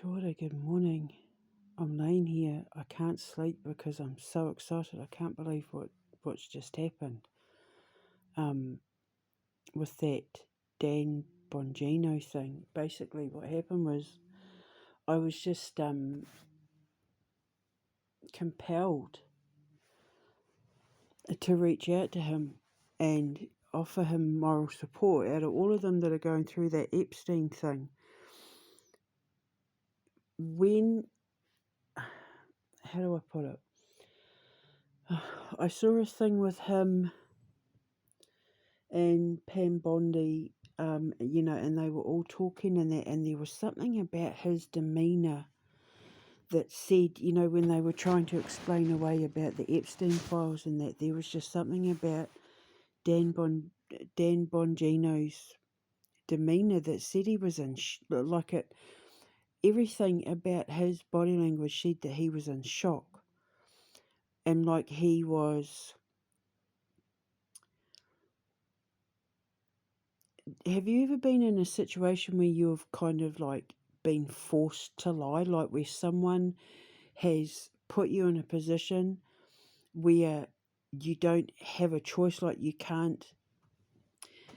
Kia ora, good morning. I'm laying here. I can't sleep because I'm so excited. I can't believe what's just happened. With that Dan Bongino thing. Basically, what happened was I was just compelled to reach out to him and offer him moral support. Out of all of them that are going through that Epstein thing, how do I put it? I saw a thing with him and Pam Bondi, and they were all talking and there was something about his demeanour that said, when they were trying to explain away about the Epstein files and that, there was just something about Dan Bongino's demeanour that said he was in, everything about his body language said that he was in shock. And like he was... Have you ever been in a situation where you've kind of like been forced to lie, like where someone has put you in a position where you don't have a choice, like you can't,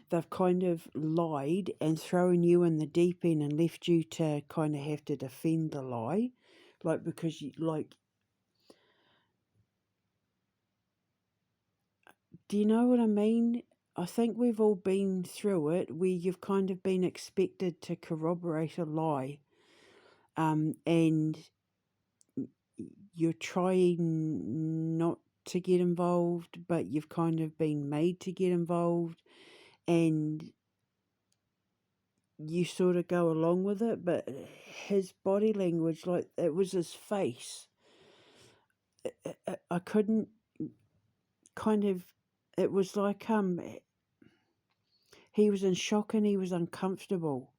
they've kind of lied and thrown you in the deep end and left you to kind of have to defend the lie, like because you, like, do you know what I mean? I think we've all been through it where you've kind of been expected to corroborate a lie, and you're trying not to get involved, but you've kind of been made to get involved, and you sort of go along with it. But his body language, like it was his face, I couldn't kind of, it was like he was in shock and he was uncomfortable,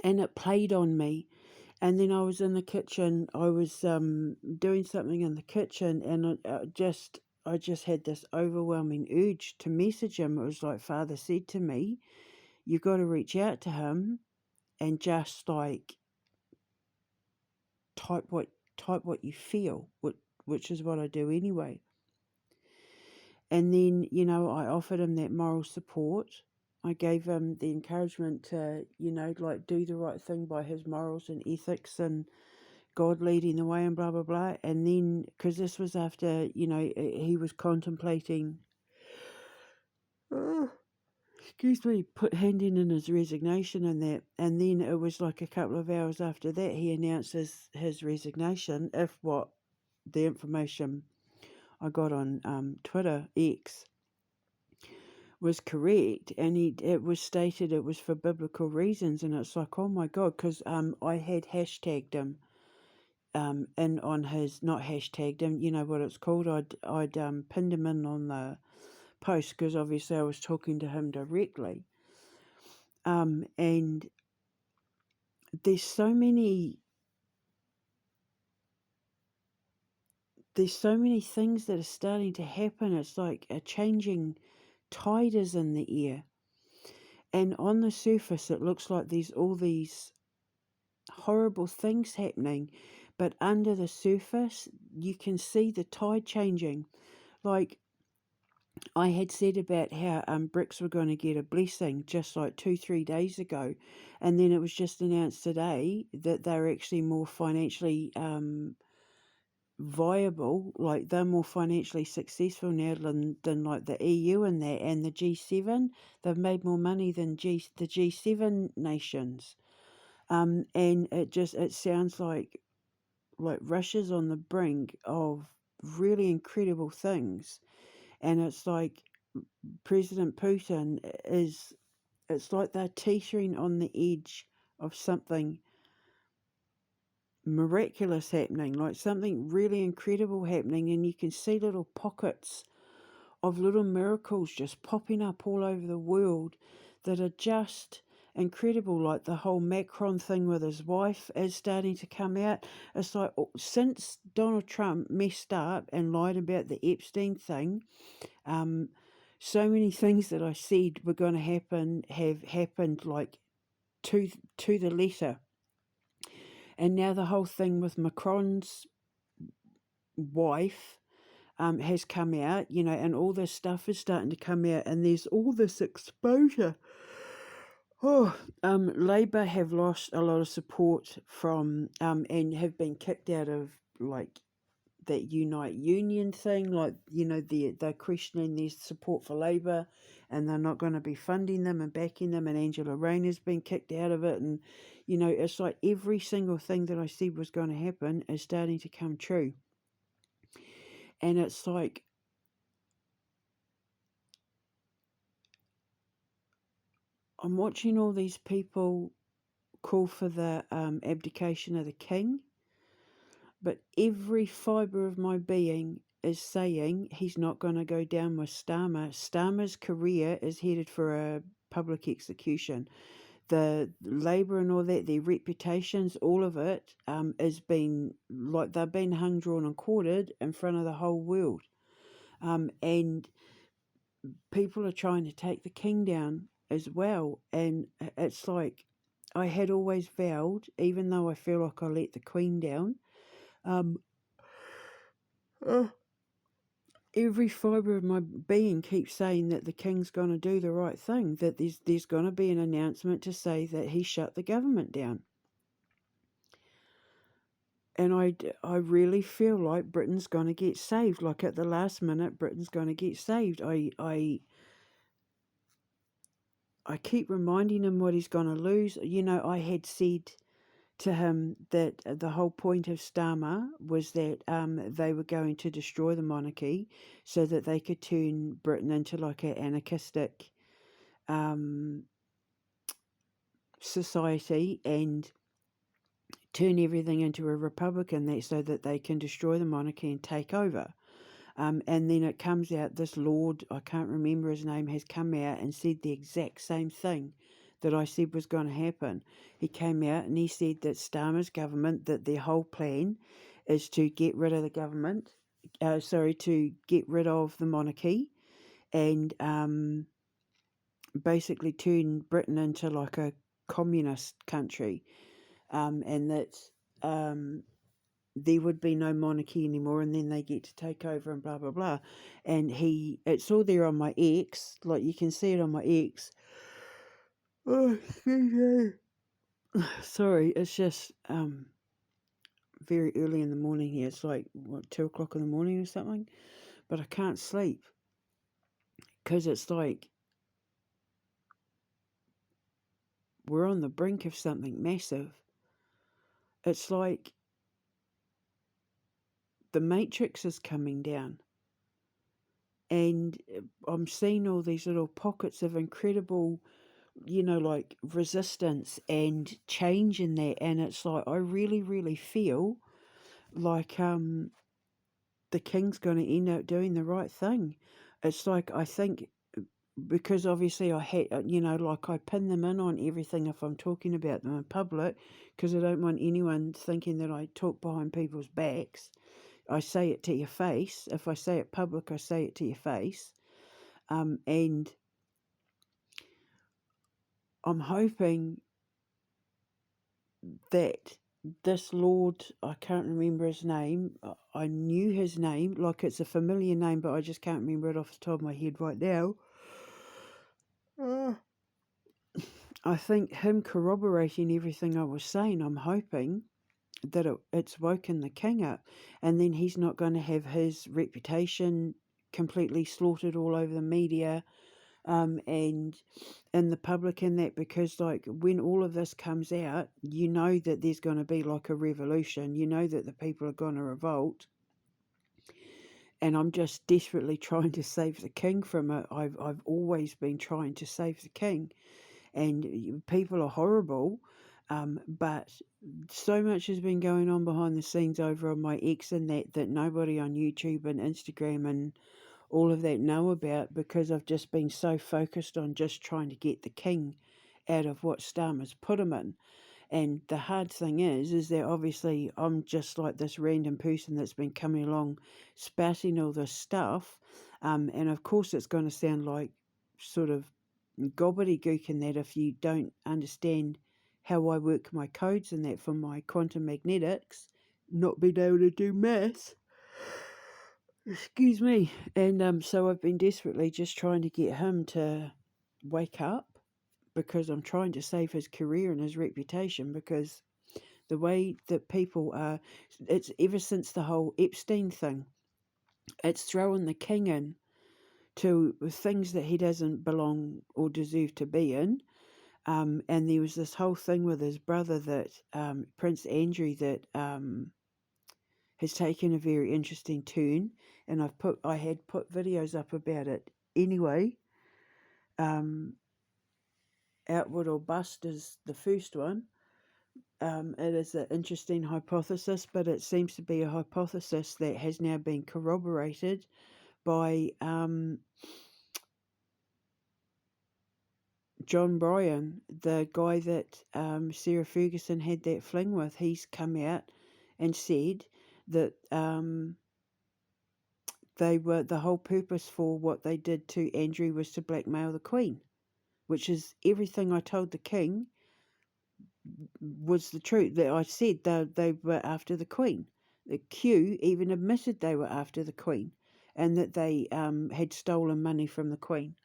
and it played on me. And then I was in the kitchen, I was doing something in the kitchen, and I just had this overwhelming urge to message him. It was like Father said to me, you've got to reach out to him and just like type what you feel, which is what I do anyway. And then, I offered him that moral support. I gave him the encouragement to, like do the right thing by his morals and ethics and God leading the way and blah, blah, blah. And then, because this was after, he was contemplating, handing in his resignation and that. And then it was like a couple of hours after that, he announced his resignation, the information I got on Twitter, X, was correct, and it was stated it was for biblical reasons. And it's like, oh my God, because I had hashtagged him, and on his, not hashtagged him, you know what it's called, I'd pinned him in on the post, because obviously I was talking to him directly, and there's so many things that are starting to happen. It's like a changing tide is in the air, and on the surface it looks like there's all these horrible things happening, but under the surface you can see the tide changing. Like I had said about how bricks were going to get a blessing just like 2-3 days ago, and then it was just announced today that they're actually more financially viable, like they're more financially successful now than like the EU and that, and the G7. They've made more money than the G7 nations. And it sounds like Russia's on the brink of really incredible things. And it's like President Putin it's like they're teetering on the edge of something miraculous happening, like something really incredible happening, and you can see little pockets of little miracles just popping up all over the world that are just incredible. Like the whole Macron thing with his wife is starting to come out. It's like since Donald Trump messed up and lied about the Epstein thing, so many things that I said were going to happen have happened, like to the letter. And now the whole thing with Macron's wife has come out, and all this stuff is starting to come out, and there's all this exposure. Labour have lost a lot of support from, and have been kicked out of, like, that Unite Union thing, like, they're questioning their support for Labour, and they're not going to be funding them and backing them, and Angela Rayner's been kicked out of it, and, it's like every single thing that I said was going to happen is starting to come true. And it's like, I'm watching all these people call for the abdication of the king, but every fibre of my being is saying he's not going to go down with Starmer. Starmer's career is headed for a public execution. The Labour and all that, their reputations, all of it is been, like, they've been hung, drawn and quartered in front of the whole world. And people are trying to take the king down as well. And it's like, I had always vowed, even though I feel like I let the Queen down, every fibre of my being keeps saying that the King's going to do the right thing, that there's going to be an announcement to say that he shut the government down. And I really feel like Britain's going to get saved. Like, at the last minute, Britain's going to get saved. I keep reminding him what he's going to lose. I had said to him that the whole point of Starmer was that they were going to destroy the monarchy so that they could turn Britain into like an anarchistic society and turn everything into a republican, so that they can destroy the monarchy and take over. And then it comes out, this lord, I can't remember his name, has come out and said the exact same thing that I said was going to happen. He came out and he said that Starmer's government, that their whole plan is to get rid of the government, to get rid of the monarchy and basically turn Britain into like a communist country, and that there would be no monarchy anymore, and then they get to take over and blah blah blah. And it's all there on my X, like you can see it on my X. Oh, excuse me. Sorry, it's just very early in the morning here. It's like 2 o'clock in the morning or something, but I can't sleep because it's like we're on the brink of something massive. It's like the Matrix is coming down, and I'm seeing all these little pockets of incredible, like resistance and change in that. And it's like, I really, really feel like the King's going to end up doing the right thing. It's like, I think, because obviously I had, like, I pin them in on everything if I'm talking about them in public, because I don't want anyone thinking that I talk behind people's backs. I say it to your face. If I say it public, I say it to your face. And I'm hoping that this lord, I can't remember his name. I knew his name, like it's a familiar name, but I just can't remember it off the top of my head right now. I think him corroborating everything I was saying, I'm hoping that it's woken the king up, and then he's not going to have his reputation completely slaughtered all over the media and in the public and that, because like when all of this comes out, that there's going to be like a revolution, that the people are going to revolt, and I'm just desperately trying to save the king from it. I've always been trying to save the king, and people are horrible, but so much has been going on behind the scenes over on my X and that nobody on YouTube and Instagram and all of that know about, because I've just been so focused on just trying to get the king out of what Starmer's put him in. And the hard thing is that obviously I'm just like this random person that's been coming along spouting all this stuff, and of course it's going to sound like sort of gobbledygook in that if you don't understand how I work my codes and that for my quantum magnetics, not being able to do maths. Excuse me. And so I've been desperately just trying to get him to wake up, because I'm trying to save his career and his reputation, because the way that people are, it's ever since the whole Epstein thing, it's throwing the king in to things that he doesn't belong or deserve to be in. And there was this whole thing with his brother, that Prince Andrew, that has taken a very interesting turn, and I had put videos up about it anyway. Outward or Bust is the first one. It is an interesting hypothesis, but it seems to be a hypothesis that has now been corroborated by John Bryan, the guy that Sarah Ferguson had that fling with. He's come out and said that the whole purpose for what they did to Andrew was to blackmail the Queen, which is everything I told the King was the truth. That I said they were after the Queen. The Q even admitted they were after the Queen, and that they had stolen money from the Queen.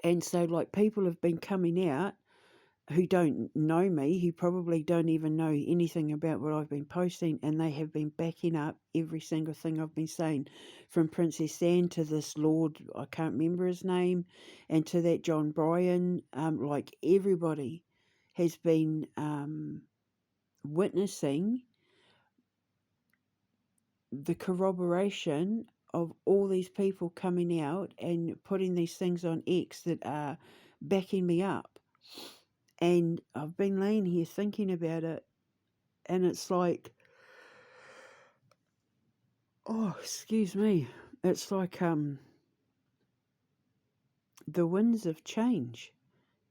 And so, like, people have been coming out who don't know me, who probably don't even know anything about what I've been posting, and they have been backing up every single thing I've been saying, from Princess Anne to this Lord, I can't remember his name, and to that John Bryan. Like, everybody has been witnessing the corroboration of all these people coming out and putting these things on X that are backing me up. And I've been laying here thinking about it, and it's like, oh, excuse me, it's like the winds of change.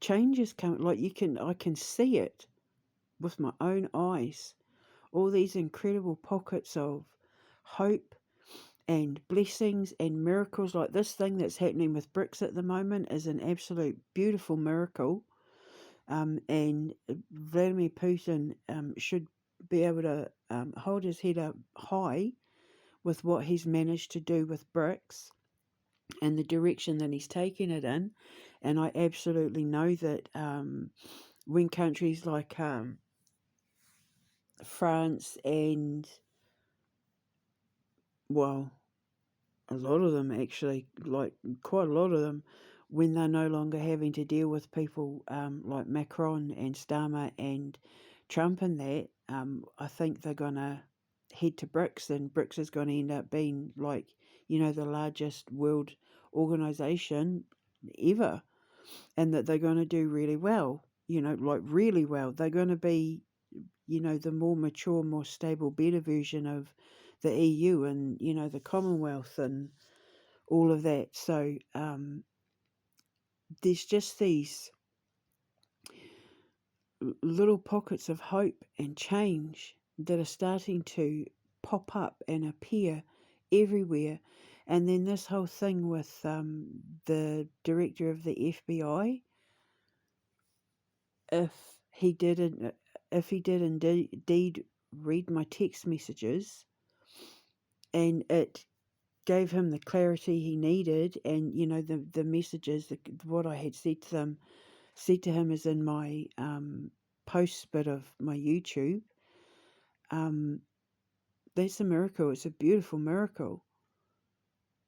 Change is coming. Like, I can see it with my own eyes. All these incredible pockets of hope and blessings and miracles. Like, this thing that's happening with BRICS at the moment is an absolute beautiful miracle. And Vladimir Putin should be able to hold his head up high with what he's managed to do with BRICS and the direction that he's taken it in. And I absolutely know that when countries like France and, well, a lot of them actually, like quite a lot of them, when they're no longer having to deal with people like Macron and Starmer and Trump and that, I think they're going to head to BRICS, and BRICS is going to end up being like, the largest world organisation ever, and that they're going to do really well, like really well. They're going to be, the more mature, more stable, better version of the EU and, the Commonwealth and all of that. So there's just these little pockets of hope and change that are starting to pop up and appear everywhere. And then this whole thing with the director of the FBI, if he did indeed read my text messages, and it gave him the clarity he needed, and the messages, what I had said to him is in my post bit of my YouTube. That's a miracle. It's a beautiful miracle,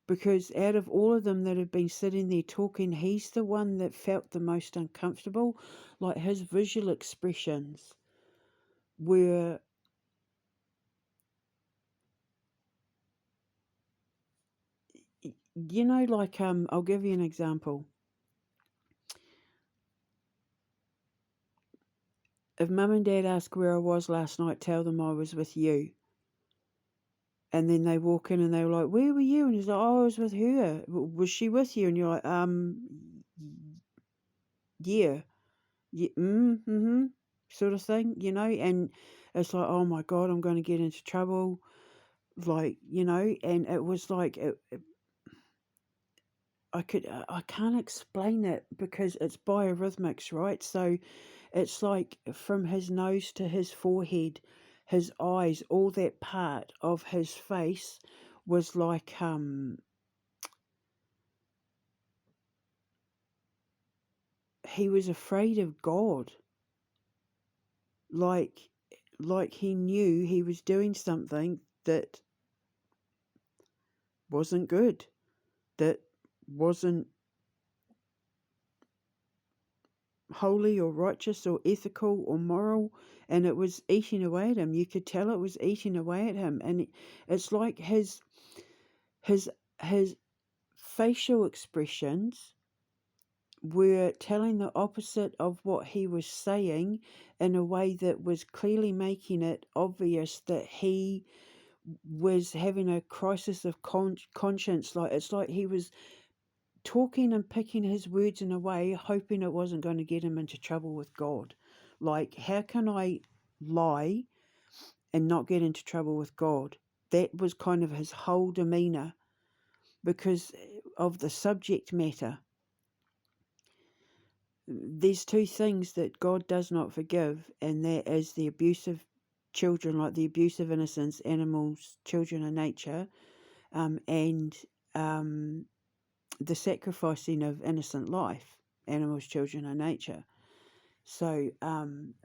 because out of all of them that have been sitting there talking, he's the one that felt the most uncomfortable. Like, his visual expressions were, like, I'll give you an example. If Mum and Dad ask where I was last night, tell them I was with you. And then they walk in and they're like, "Where were you?" And he's like, "Oh, I was with her." "Was she with you?" And you're like, yeah, yeah, sort of thing, And it's like, oh my God, I'm going to get into trouble, like, And it was like, I can't explain it because it's biorhythmics, right? So it's like from his nose to his forehead, his eyes, all that part of his face was like he was afraid of God. Like he knew he was doing something that wasn't good, that wasn't holy or righteous or ethical or moral, and it was eating away at him. You could tell it was eating away at him, and it's like his his facial expressions were telling the opposite of what he was saying in a way that was clearly making it obvious that he was having a crisis of conscience. Like it's like he was talking and picking his words in a way, hoping it wasn't going to get him into trouble with God. Like, how can I lie and not get into trouble with God? That was kind of his whole demeanour because of the subject matter. There's two things that God does not forgive, and that is the abuse of children, like the abuse of innocence, animals, children of nature, and the sacrificing of innocent life, animals, children, and nature. So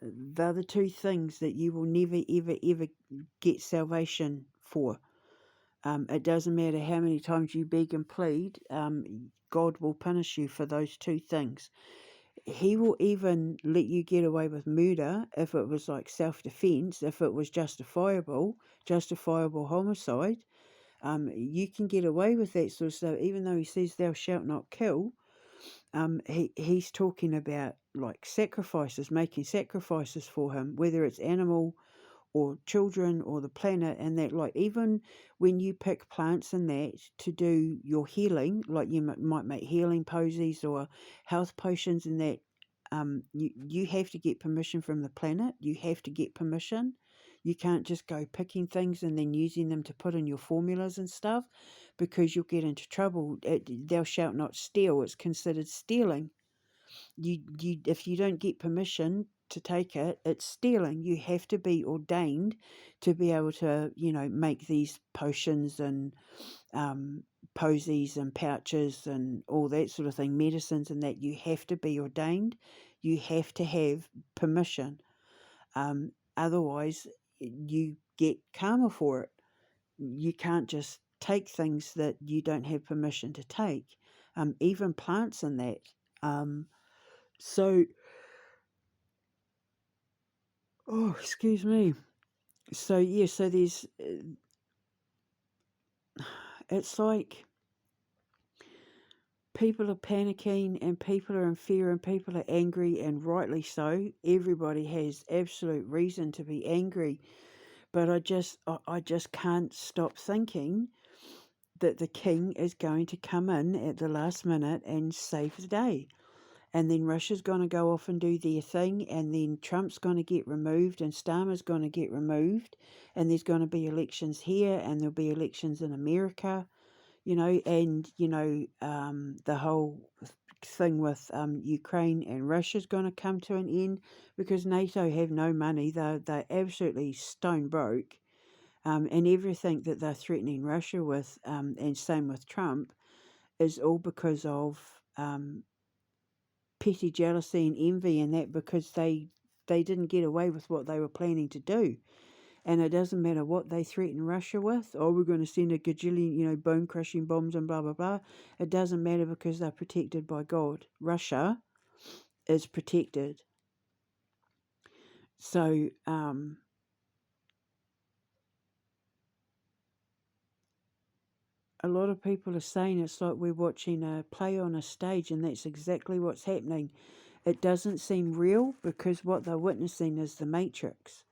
they're the two things that you will never, ever, ever get salvation for. It doesn't matter how many times you beg and plead, God will punish you for those two things. He will even let you get away with murder if it was like self-defense, if it was justifiable homicide. You can get away with that sort of stuff, even though he says thou shalt not kill. He's talking about like sacrifices, making sacrifices for him, whether it's animal or children or the planet, and that like even when you pick plants and that to do your healing, like you might make healing posies or health potions and that, you have to get permission from the planet. You have to get permission. You can't just go picking things and then using them to put in your formulas and stuff, because you'll get into trouble. Thou shalt not steal. It's considered stealing. You if you don't get permission to take it, it's stealing. You have to be ordained to be able to, make these potions and posies and pouches and all that sort of thing, medicines and that. You have to be ordained. You have to have permission. Otherwise, you get karma for it. You can't just take things that you don't have permission to take, even plants and that. So, oh, excuse me. So, yeah, so there's, it's like people are panicking and people are in fear and people are angry, and rightly so. Everybody has absolute reason to be angry. But I just can't stop thinking that the king is going to come in at the last minute and save the day. And then Russia's going to go off and do their thing, and then Trump's going to get removed, and Starmer's going to get removed, and there's going to be elections here, and there'll be elections in America, and, the whole thing with Ukraine and Russia's going to come to an end because NATO have no money. They're absolutely stone broke, and everything that they're threatening Russia with, and same with Trump, is all because of petty jealousy and envy and that, because they didn't get away with what they were planning to do. And it doesn't matter what they threaten Russia with. Oh, we're going to send a gajillion, bone-crushing bombs and blah, blah, blah. It doesn't matter because they're protected by God. Russia is protected. So, a lot of people are saying it's like we're watching a play on a stage, and that's exactly what's happening. It doesn't seem real because what they're witnessing is the Matrix.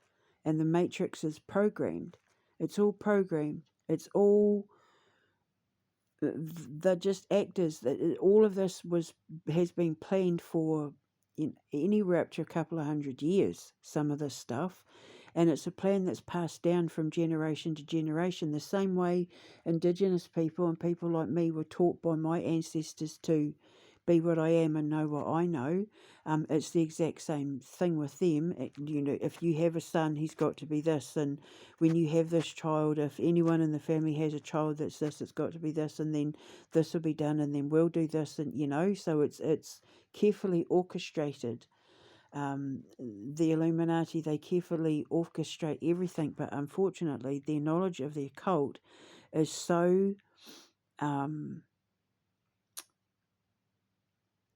And the Matrix is programmed. It's all programmed. It's all, they're just actors. All of this has been planned for anywhere up to a couple of 100 years, some of this stuff. And it's a plan that's passed down from generation to generation, the same way Indigenous people and people like me were taught by my ancestors to be what I am and know what I know. It's the exact same thing with them. If you have a son, he's got to be this, and when you have this child, if anyone in the family has a child that's this, it's got to be this, and then this will be done, and then we'll do this, and so it's carefully orchestrated. The Illuminati, they carefully orchestrate everything, but unfortunately their knowledge of the occult is so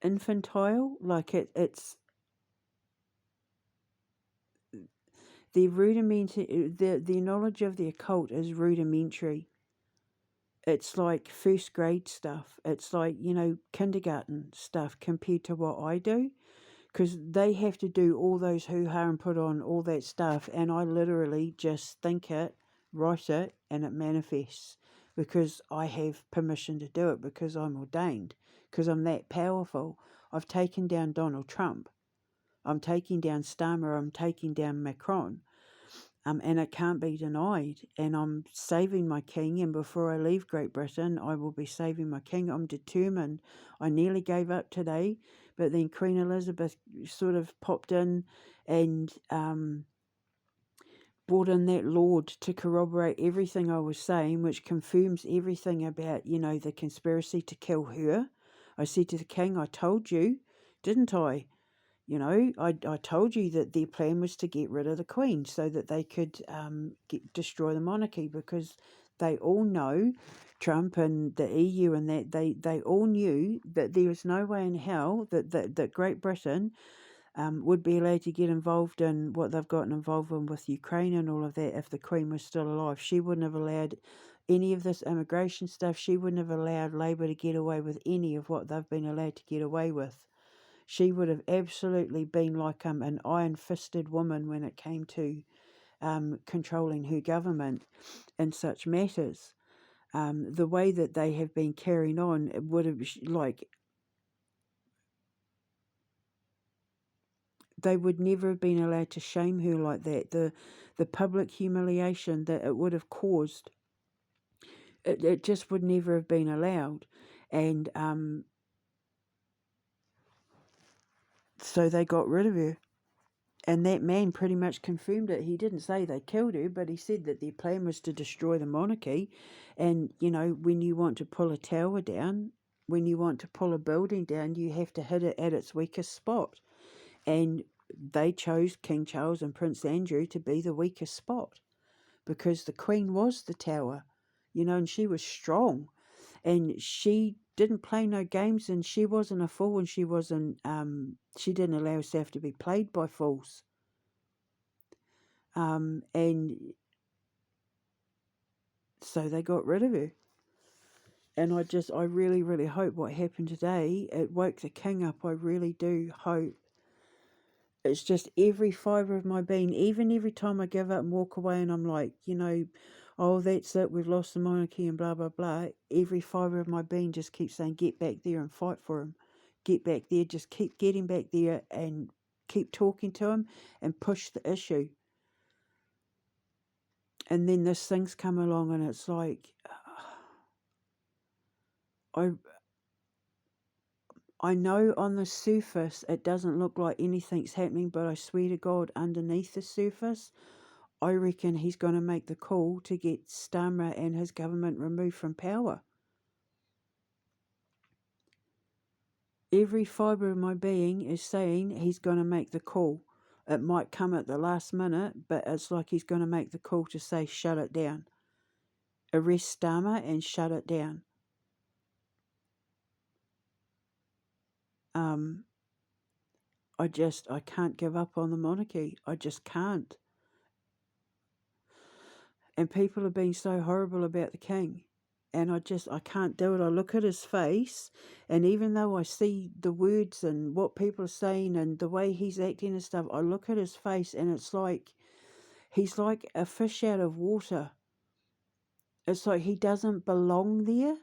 infantile. Like it's the rudimentary, the knowledge of the occult is rudimentary. It's like first grade stuff. It's like, kindergarten stuff compared to what I do, because they have to do all those hoo-ha and put on all that stuff, and I literally just think it, write it, and it manifests, because I have permission to do it, because I'm ordained, because I'm that powerful. I've taken down Donald Trump. I'm taking down Starmer. I'm taking down Macron. And it can't be denied. And I'm saving my king, and before I leave Great Britain, I will be saving my king. I'm determined. I nearly gave up today, but then Queen Elizabeth sort of popped in and brought in that Lord to corroborate everything I was saying, which confirms everything about, the conspiracy to kill her. I said to the king, I told you, didn't I? I told you that their plan was to get rid of the Queen so that they could destroy the monarchy, because they all know, Trump and the EU and that, they all knew that there was no way in hell that Great Britain would be allowed to get involved in what they've gotten involved in with Ukraine and all of that if the Queen was still alive. She wouldn't have allowed any of this immigration stuff. She wouldn't have allowed Labour to get away with any of what they've been allowed to get away with. She would have absolutely been like an iron-fisted woman when it came to controlling her government in such matters. The way that they have been carrying on, it would have, they would never have been allowed to shame her like that. The public humiliation that it would have caused, it just would never have been allowed. And so they got rid of her. And that man pretty much confirmed it. He didn't say they killed her, but he said that their plan was to destroy the monarchy. And, when you want to pull a tower down, when you want to pull a building down, you have to hit it at its weakest spot. And they chose King Charles and Prince Andrew to be the weakest spot, because the Queen was the tower, and she was strong. And she didn't play no games, and she wasn't a fool, and she didn't allow herself to be played by fools. And so they got rid of her. And I really, really hope what happened today, it woke the king up. I really do hope. It's just every fibre of my being, even every time I give up and walk away and I'm like, oh, that's it, we've lost the monarchy and blah, blah, blah. Every fibre of my being just keeps saying, get back there and fight for him. Get back there, just keep getting back there and keep talking to him and push the issue. And then this thing's come along and it's like, I know on the surface it doesn't look like anything's happening, but I swear to God, underneath the surface, I reckon he's going to make the call to get Starmer and his government removed from power. Every fibre of my being is saying he's going to make the call. It might come at the last minute, but it's like he's going to make the call to say, shut it down. Arrest Starmer and shut it down. I can't give up on the monarchy. I just can't. And people have been so horrible about the king. And I can't do it. I look at his face, and even though I see the words and what people are saying and the way he's acting and stuff, I look at his face and it's like, he's like a fish out of water. It's like he doesn't belong there.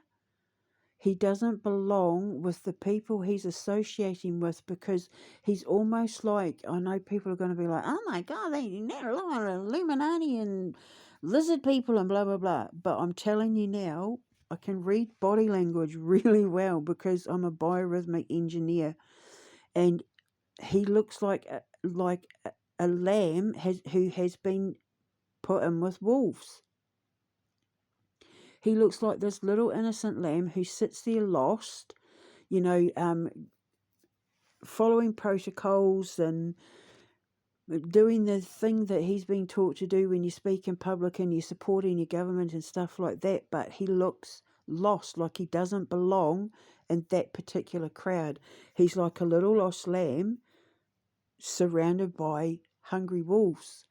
he doesn't belong with the people he's associating with, because he's almost like, I know people are going to be like, oh my God, they're Illuminati and lizard people and blah, blah, blah. But I'm telling you now, I can read body language really well because I'm a biorhythmic engineer. And he looks like a lamb who has been put in with wolves. He looks like this little innocent lamb who sits there lost, following protocols and doing the thing that he's been taught to do when you speak in public and you're supporting your government and stuff like that. But he looks lost, like he doesn't belong in that particular crowd. He's like a little lost lamb surrounded by hungry wolves.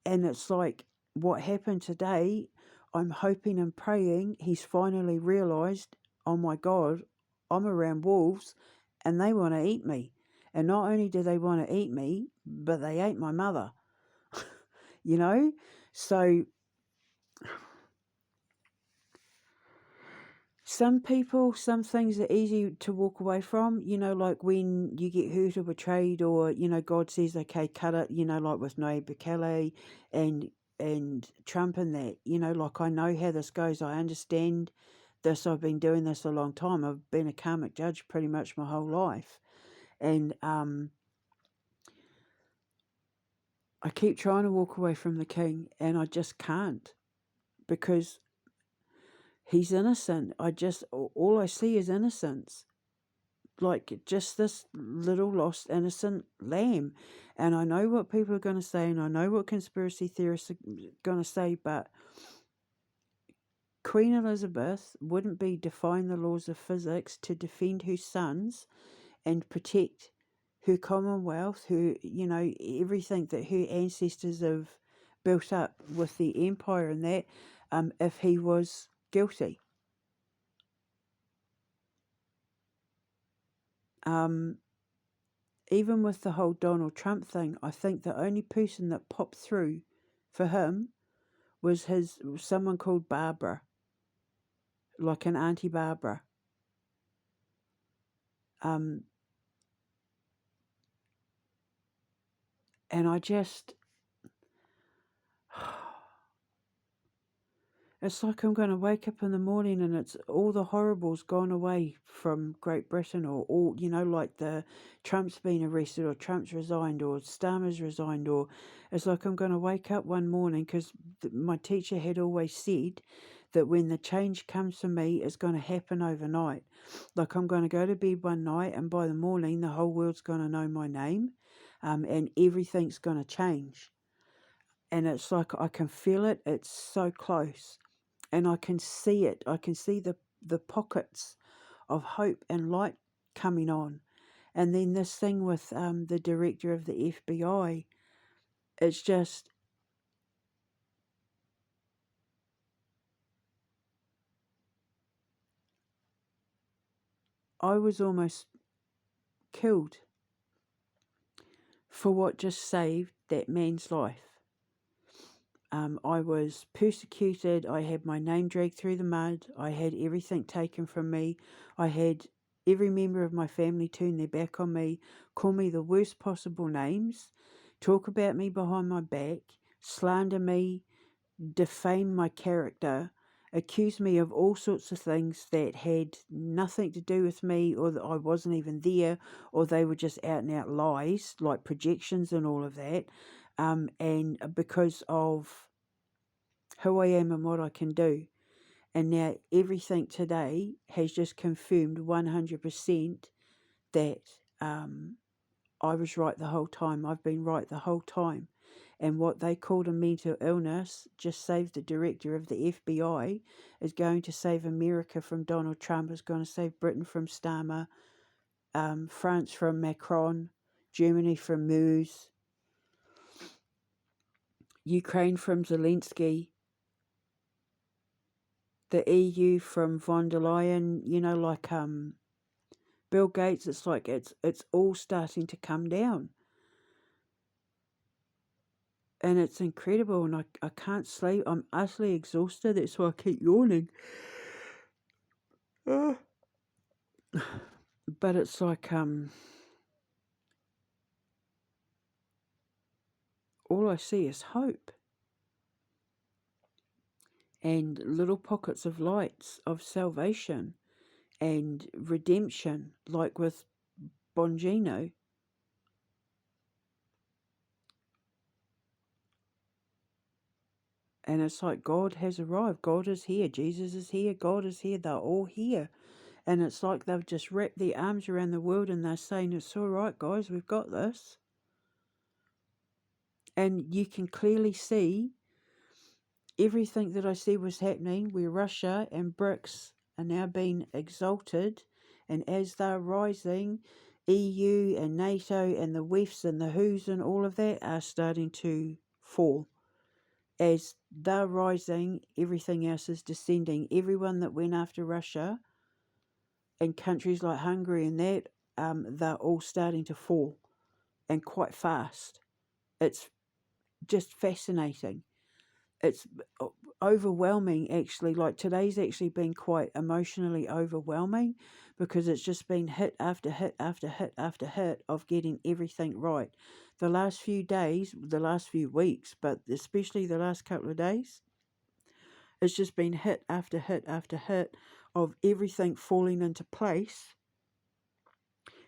And it's like, what happened today, I'm hoping and praying he's finally realised, oh my God, I'm around wolves and they want to eat me. And not only do they want to eat me, but they ate my mother. So some people, some things are easy to walk away from, like when you get hurt or betrayed, or, God says, okay, cut it, like with Nayib Bukele and Trump and that, like I know how this goes. I understand this. I've been doing this a long time. I've been a karmic judge pretty much my whole life. And I keep trying to walk away from the king and I just can't, because he's innocent. All I see is innocence. Like just this little lost innocent lamb. And I know what people are going to say, and I know what conspiracy theorists are going to say, but Queen Elizabeth wouldn't be defying the laws of physics to defend her sons and protect her Commonwealth, everything that her ancestors have built up with the empire and that, if he was guilty. Even with the whole Donald Trump thing, I think the only person that popped through for him was someone called Barbara, like an Auntie Barbara. And I just, it's like I'm going to wake up in the morning and it's all the horribles gone away from Great Britain, or all, like the Trump's been arrested, or Trump's resigned, or Starmer's resigned, or it's like I'm going to wake up one morning, because my teacher had always said that when the change comes for me, it's going to happen overnight. Like I'm going to go to bed one night and by the morning the whole world's going to know my name, and everything's going to change. And it's like I can feel it. It's so close. And I can see it. I can see the pockets of hope and light coming on. And then this thing with the director of the FBI, it's just, I was almost killed for what just saved that man's life. I was persecuted. I had my name dragged through the mud. I had everything taken from me. I had every member of my family turn their back on me, call me the worst possible names, talk about me behind my back, slander me, defame my character, accuse me of all sorts of things that had nothing to do with me, or that I wasn't even there, or they were just out and out lies, like projections and all of that. And because of who I am and what I can do. And now everything today has just confirmed 100% that I was right the whole time. I've been right the whole time. And what they called a mental illness just saved the director of the FBI, is going to save America from Donald Trump, is going to save Britain from Starmer, France from Macron, Germany from Merz, Ukraine from Zelensky, the EU from von der Leyen, like Bill Gates. It's like it's all starting to come down. And it's incredible, and I can't sleep. I'm utterly exhausted. That's why I keep yawning. Uh, but it's like all I see is hope and little pockets of lights of salvation and redemption, like with Bongino. And it's like God has arrived. God is here. Jesus is here. God is here. They're all here. And it's like they've just wrapped their arms around the world and they're saying, it's all right, guys, we've got this. And you can clearly see everything that I said was happening, where Russia and BRICS are now being exalted. And as they're rising, EU and NATO and the WEFs and the WHOs and all of that are starting to fall. As they're rising, everything else is descending. Everyone that went after Russia and countries like Hungary and that, they're all starting to fall, and quite fast. It's just fascinating. It's overwhelming, actually. Like today's actually been quite emotionally overwhelming, because it's just been hit after hit after hit after hit of getting everything right. The last few days, the last few weeks, but especially the last couple of days, it's just been hit after hit after hit of everything falling into place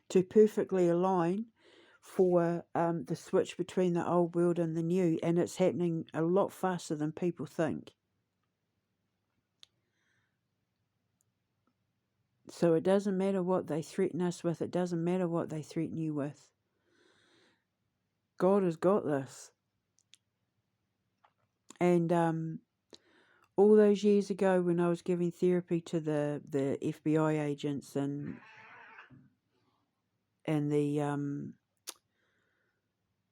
to perfectly align for the switch between the old world and the new, and it's happening a lot faster than people think. So it doesn't matter what they threaten us with, it doesn't matter what they threaten you with. God has got this. And all those years ago when I was giving therapy to the FBI agents and the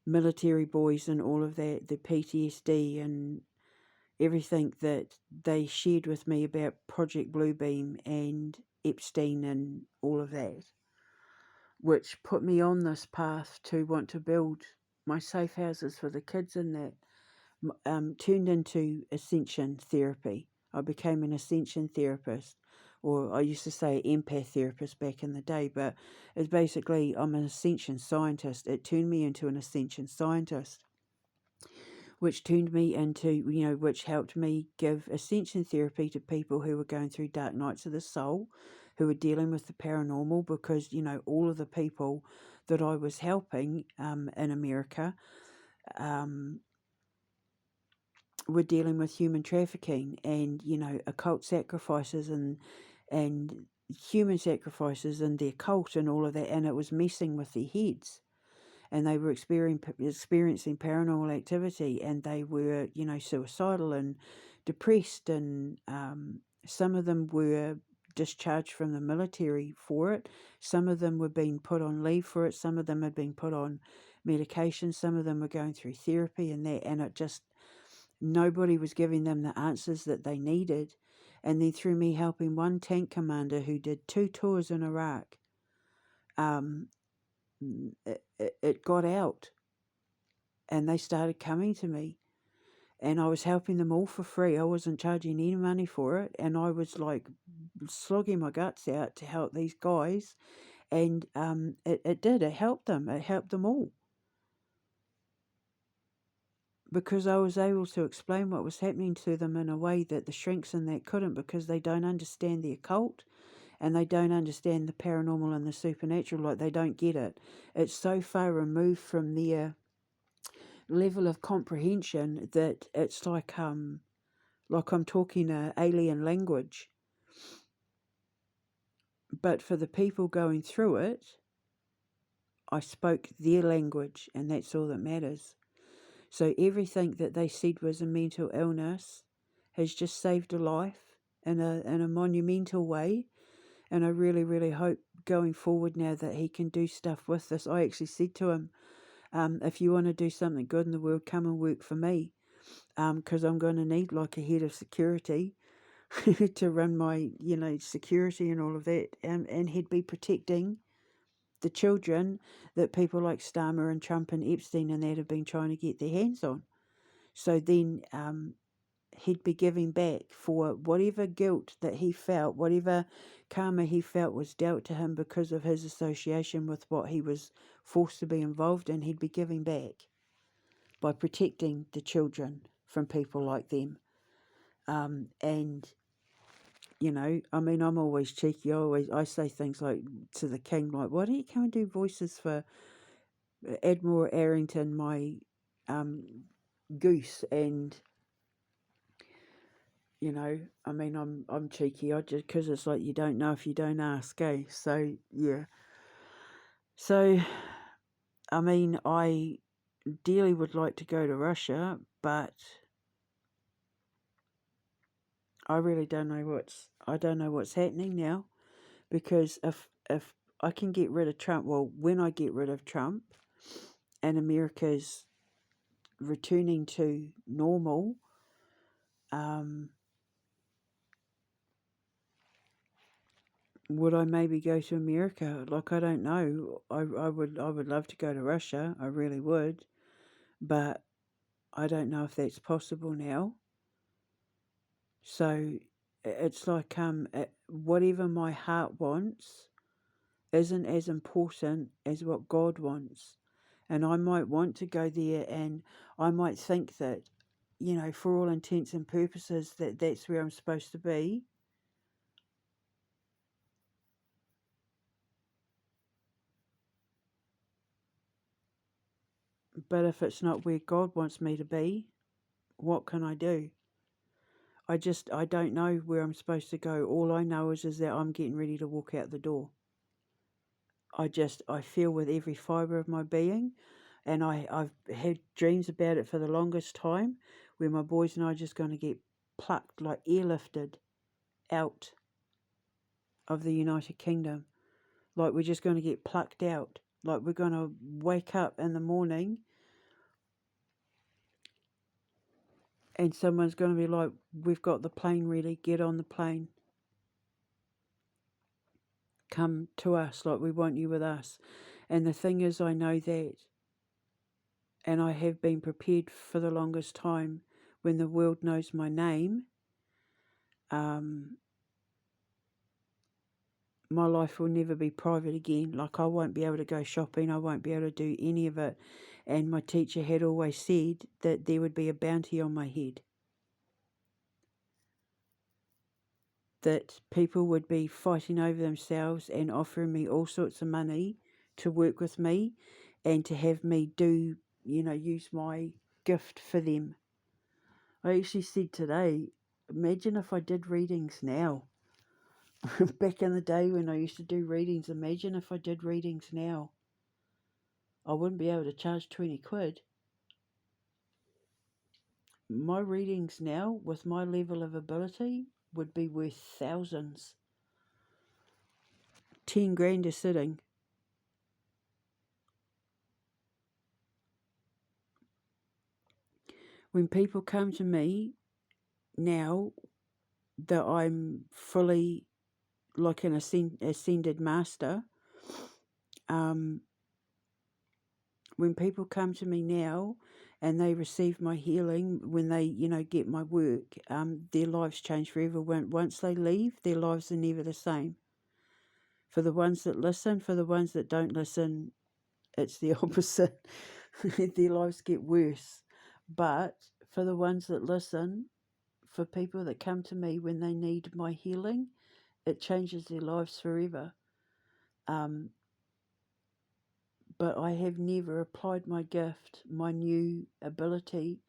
military boys and all of that, the PTSD and everything that they shared with me about Project Bluebeam and Epstein and all of that, which put me on this path to want to build my safe houses for the kids in that, turned into ascension therapy. I became an ascension therapist, or I used to say empath therapist back in the day, but it's basically I'm an ascension scientist. It turned me into an ascension scientist, which turned me into, which helped me give ascension therapy to people who were going through dark nights of the soul, who were dealing with the paranormal, because, all of the people that I was helping in America were dealing with human trafficking and, occult sacrifices and human sacrifices and the occult and all of that, and it was messing with their heads. And they were experiencing paranormal activity, and they were, suicidal and depressed, and some of them were discharged from the military for it. Some of them were being put on leave for it. Some of them had been put on medication. Some of them were going through therapy and that, and it just, nobody was giving them the answers that they needed. And then through me helping one tank commander who did 2 tours in Iraq, it got out, and they started coming to me, and I was helping them all for free. I wasn't charging any money for it, and I was like slogging my guts out to help these guys, and it helped them all, because I was able to explain what was happening to them in a way that the shrinks and that couldn't, because they don't understand the occult and they don't understand the paranormal and the supernatural. Like, they don't get it. It's so far removed from their level of comprehension that it's like I'm talking a alien language. But for the people going through it, I spoke their language, and that's all that matters. So everything that they said was a mental illness has just saved a life in a monumental way. And I really, really hope going forward now that he can do stuff with this. I actually said to him, if you want to do something good in the world, come and work for me, because I'm going to need like a head of security to run my, security and all of that. And he'd be protecting the children that people like Starmer and Trump and Epstein and that have been trying to get their hands on. So then he'd be giving back for whatever guilt that he felt, whatever karma he felt was dealt to him because of his association with what he was forced to be involved in. He'd be giving back by protecting the children from people like them. And you know, I mean, I'm always cheeky. I say things like to the king, like, "Why don't you come and do voices for Admiral Arrington, my goose?" And you know, I mean, I'm cheeky. I just because it's like you don't know if you don't ask, eh? So yeah. So I mean, I dearly would like to go to Russia, but I really don't know what's happening now, because if I can get rid of Trump, well, when I get rid of Trump and America's returning to normal, would I maybe go to America? Like, I don't know. I would love to go to Russia. I really would, but I don't know if that's possible now. So it's like whatever my heart wants isn't as important as what God wants. And I might want to go there, and I might think that, you know, for all intents and purposes, that's where I'm supposed to be. But if it's not where God wants me to be, what can I do? I don't know where I'm supposed to go. All I know is that I'm getting ready to walk out the door. I feel with every fibre of my being, and I've had dreams about it for the longest time, where my boys and I are just going to get plucked, like airlifted out of the United Kingdom. Like we're just going to get plucked out. Like we're going to wake up in the morning and someone's going to be like, "We've got the plane ready, get on the plane. Come to us, like we want you with us." And the thing is, I know that, and I have been prepared for the longest time. When the world knows my name, my life will never be private again. Like, I won't be able to go shopping, I won't be able to do any of it. And my teacher had always said that there would be a bounty on my head, that people would be fighting over themselves and offering me all sorts of money to work with me and to have me do, you know, use my gift for them. I actually said today, imagine if I did readings now. Back in the day when I used to do readings, imagine if I did readings now. I wouldn't be able to charge 20 quid. My readings now, with my level of ability, would be worth thousands. 10 grand a sitting. When people come to me now that I'm fully like an ascended master, when people come to me now and they receive my healing, when they, you know, get my work, their lives change forever. Once they leave, their lives are never the same. For the ones that listen, for the ones that don't listen, it's the opposite. Their lives get worse. But for the ones that listen, for people that come to me when they need my healing, it changes their lives forever. But I have never applied my gift, my new ability,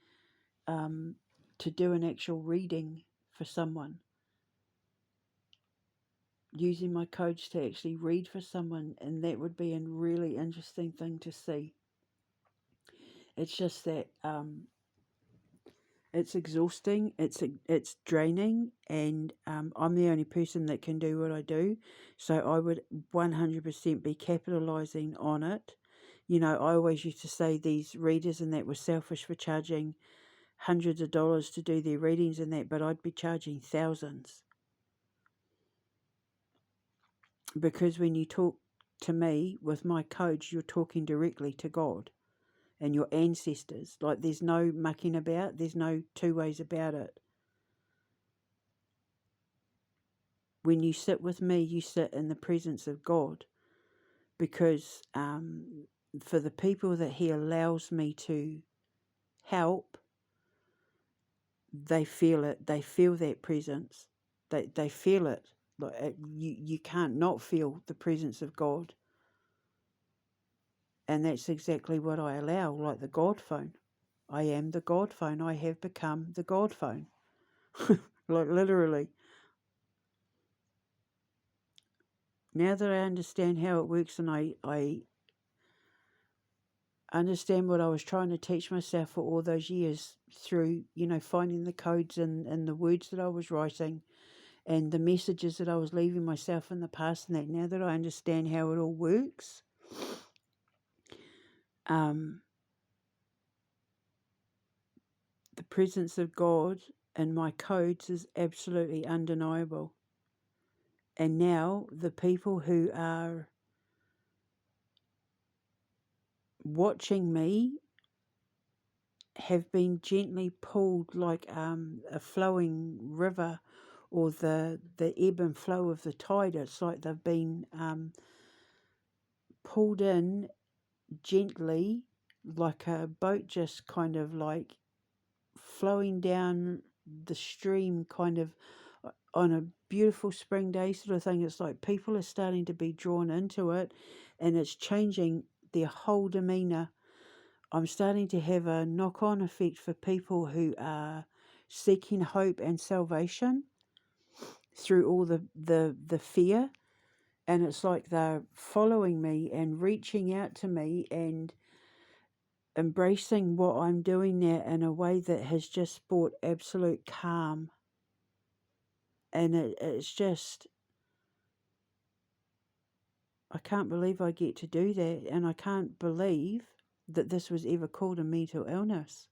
to do an actual reading for someone. Using my codes to actually read for someone, and that would be a really interesting thing to see. It's just that it's exhausting, it's draining, and I'm the only person that can do what I do, so I would 100% be capitalising on it. You know, I always used to say these readers and that were selfish for charging hundreds of dollars to do their readings and that, but I'd be charging thousands. Because when you talk to me with my codes, you're talking directly to God and your ancestors. Like, there's no mucking about, there's no two ways about it. When you sit with me, you sit in the presence of God, because for the people that He allows me to help, they feel it. They feel that presence. They feel it. Like you can't not feel the presence of God. And that's exactly what I allow, like the God phone. I am the God phone. I have become the God phone. Like literally. Now that I understand how it works, and I understand what I was trying to teach myself for all those years through, finding the codes and the words that I was writing and the messages that I was leaving myself in the past, and that now that I understand how it all works, the presence of God in my codes is absolutely undeniable. And now the people who are watching me have been gently pulled like a flowing river, or the ebb and flow of the tide. It's like they've been pulled in gently, like a boat just kind of like flowing down the stream, kind of on a beautiful spring day sort of thing. It's like people are starting to be drawn into it, and it's changing their whole demeanour. I'm starting to have a knock-on effect for people who are seeking hope and salvation through all the fear. And it's like they're following me and reaching out to me and embracing what I'm doing there in a way that has just brought absolute calm. And it's just, I can't believe I get to do that. And I can't believe that this was ever called a mental illness.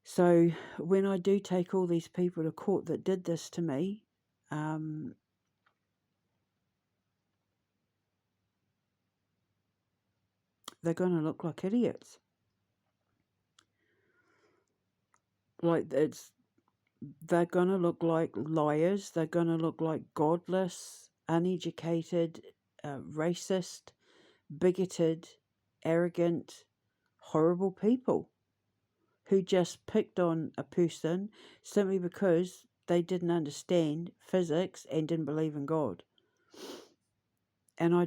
So when I do take all these people to court that did this to me, they're going to look like idiots. They're going to look like liars. They're going to look like godless, uneducated, racist, bigoted, arrogant, horrible people who just picked on a person simply because they didn't understand physics and didn't believe in God. And I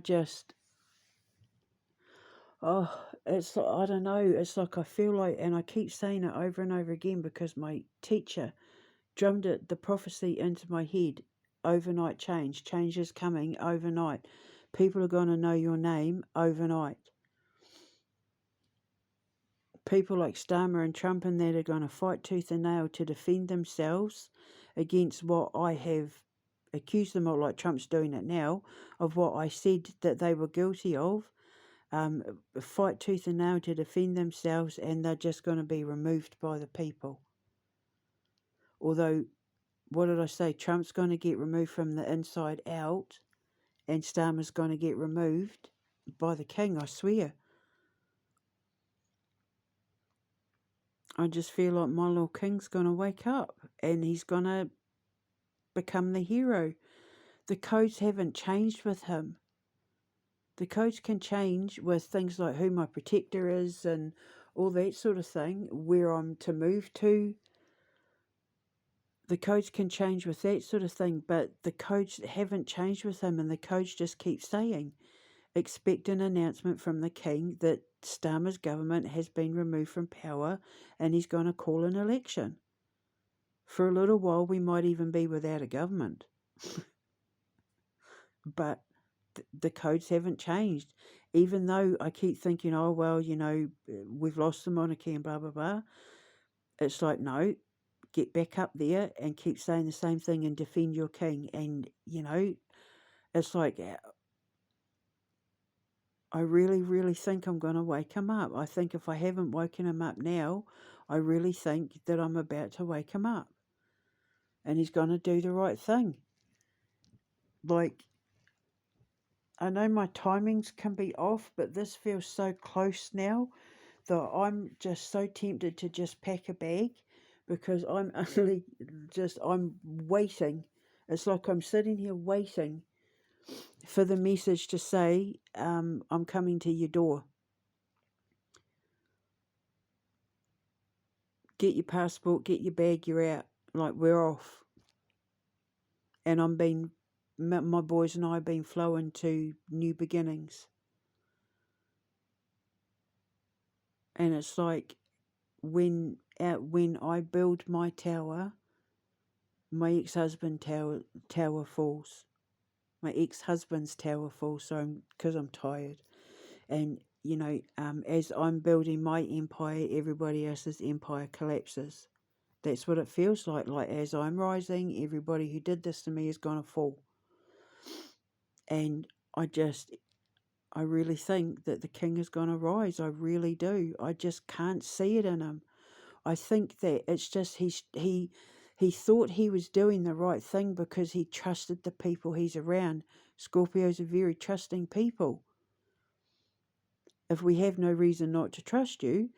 it's like, I don't know, it's like I feel like, and I keep saying it over and over again because my teacher drummed the prophecy into my head. Overnight change is coming overnight. People are going to know your name overnight. People like Starmer and Trump and that are going to fight tooth and nail to defend themselves against what I have accused them of, like Trump's doing it now, of what I said that they were guilty of. Fight tooth and nail to defend themselves, and they're just going to be removed by the people. Although, what did I say? Trump's going to get removed from the inside out, and Starmer's going to get removed by the king, I swear. I just feel like my little king's going to wake up, and he's going to become the hero. The codes haven't changed with him. The codes can change with things like who my protector is and all that sort of thing, where I'm to move to. The codes can change with that sort of thing, but the codes haven't changed with him, and the codes just keep saying, expect an announcement from the king that Starmer's government has been removed from power and he's going to call an election. For a little while, we might even be without a government. But the codes haven't changed. Even though I keep thinking, oh, well, we've lost the monarchy and blah, blah, blah. It's like, no, get back up there and keep saying the same thing and defend your king. And, it's like, I really, really think I'm going to wake him up. I think if I haven't woken him up now, I really think that I'm about to wake him up. And he's going to do the right thing. Like, I know my timings can be off, but this feels so close now that I'm just so tempted to just pack a bag, because I'm only I'm waiting It's like I'm sitting here waiting for the message to say, I'm coming to your door. Get your passport, get your bag, you're out. Like, we're off. And my boys and I have been flowing to new beginnings. And it's like, when I build my tower, my ex-husband tower falls. My ex-husband's tower falls, because I'm tired. And, as I'm building my empire, everybody else's empire collapses. That's what it feels like. Like, as I'm rising, everybody who did this to me is going to fall. And I really think that the king is going to rise. I really do. I just can't see it in him. I think that it's just he thought he was doing the right thing because he trusted the people he's around. Scorpios are very trusting people. If we have no reason not to trust you,